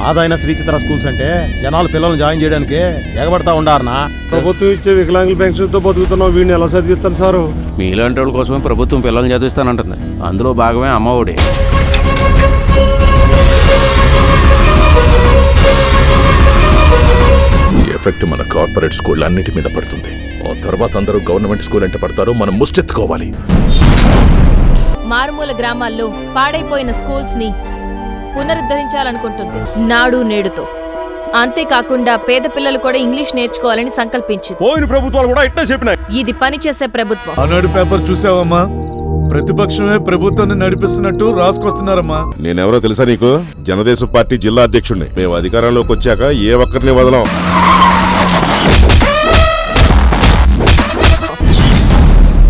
మాదైన Srichitra schools అంటే జనాలు పిల్లల్ని జాయిన్ చేయడానికి ఎగబడతా ఉండారనా. ప్రభుత్వం ఇచ్చే వికలాంగుల పెన్షన్ తో బతుకుతున్నాం, వీడిని ఎలా చదివిస్తాను సారు? మీలాంటి వాళ్ళ కోసమే ప్రభుత్వం పిల్లల్ని చదివిస్తానంటుంది. అందులో భాగమే అమ్మఒడి. ఎఫెక్ట్ మన కార్పొరేట్ స్కూల్ అన్నిటి మీద పడుతుంది. ఆ తర్వాత అందరూ గవర్నమెంట్ స్కూల్ అంటే పడతారు. మనం ముష్టెత్తుకోవాలి. మారుమూల గ్రామాల్లో పాడైపోయిన స్కూల్స్ ని పునరుద్ధరించాలనుకుంటుంది నాడు నేడుతో. అంతేకాకుండా పేద పిల్లలు కూడా ఇంగ్లీష్ నేర్చుకోవాలని సంకల్పించింది. పోయిన ప్రభుత్వాలు కూడా ఇట్లా చెప్పినాయి. ఇది పనిచేసే ప్రభుత్వం. ఆనాడు పేపర్ చూసావమ్మా? ప్రతిపక్షమే ప్రభుత్వాన్ని నడిపిస్తున్నట్టు రాసుకొస్తున్నారమ్మా. నేనెవరో తెలుసా నీకు? జనదేశం పార్టీ జిల్లా అధ్యక్షుడిని. మేము అధికారంలోకి వచ్చాక ఏ ఒక్కరిని వదలం.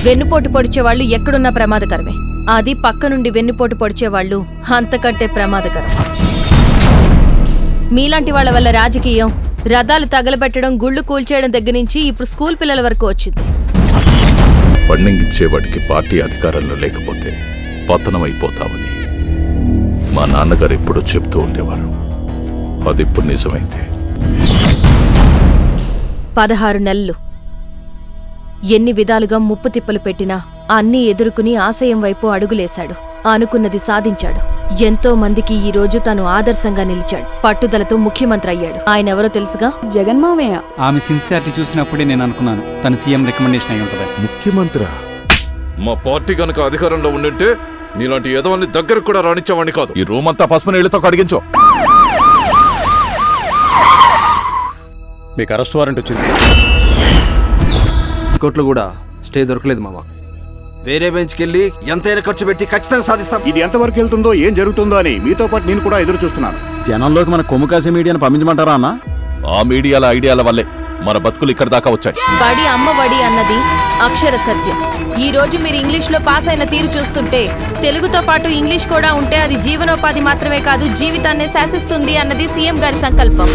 వెన్నుపోటు పొడిచేవాళ్లు ఎక్కడున్నా ప్రమాదకరమే. అది పక్క నుండి వెన్నుపోటు పొడిచేవాళ్లు అంతకంటే ప్రమాదకరం. మీలాంటి వాళ్ల వల్ల రాజకీయం, రథాలు తగలబెట్టడం, గుళ్ళు కూల్చేయడం దగ్గర నుంచి ఇప్పుడు స్కూల్ పిల్లల వరకు వచ్చింది. ఫండింగ్ ఇచ్చేవాడికి పార్టీ అధికారంలో లేకపోతే పతనమైపోతామని మా నాన్నగారు ఎప్పుడూ చెప్తూ ఉండేవారు. అది ఇప్పుడు నిజమైంది. 16 నెలలు ఎన్ని విధాలుగా ముప్పు తిప్పలు పెట్టినా అన్నీ ఎదుర్కొని ఆశయం వైపు అడుగులేశాడు. అనుకున్నది సాధించాడు. ఎంతో మందికి ఈ రోజు తను ఆదర్శంగా నిలిచాడు. పట్టుదలతో ముఖ్యమంత్రి అయ్యాడు. ఆయన ఎవరో తెలుసుగా? జగన్మావయ్య. ఆమె సిన్సియారిటీ చూసినప్పుడే నేను అనుకున్నాను తన సీఎం రికమెండేషన్ అయి ఉంటుంది. ముఖ్యమంత్రి మా పార్టీ గనక అధికారంలో ఉండింటే నీలాంటి ఎదవల్ని దగ్గరకు కూడా రానిచ్చేవాడిని కాదు. ఈ రూమ్ అంతా పసుపు నీళ్లతో కడిగించు. మీకు అరెస్ట్ వారెంట్ వచ్చింది. కోర్టులో కూడా స్టే దొరకలేదు మామ. వేరే బెంచ్కి వెళ్ళి ఎంతైనా ఖర్చు పెట్టి ఖచ్చితంగా సాధిస్తాం. ఇది ఎంతవరకు వెళ్తుందో, ఏం జరుగుతుందో అని మీతో పాటు నేను కూడా ఎదురు చూస్తున్నాను. జనంలోకి మన కొమ్ము కాసే మీడియాను పంపించమంటారా అన్న? ఆ మీడియాల ఐడియాల వల్లే మన బతుకులు ఇక్కడ దాకా వచ్చాయి. బడి అమ్మ వడి అన్నది అక్షర సత్యం. ఈ రోజు మీరు ఇంగ్లీష్ లో పాస్ అయిన తీరు చూస్తుంటే తెలుగుతో పాటు ఇంగ్లీష్ కూడా ఉంటే అది జీవనోపాధి మాత్రమే కాదు, జీవితాన్నే శాసిస్తుంది అన్నది సీఎం గారి సంకల్పం.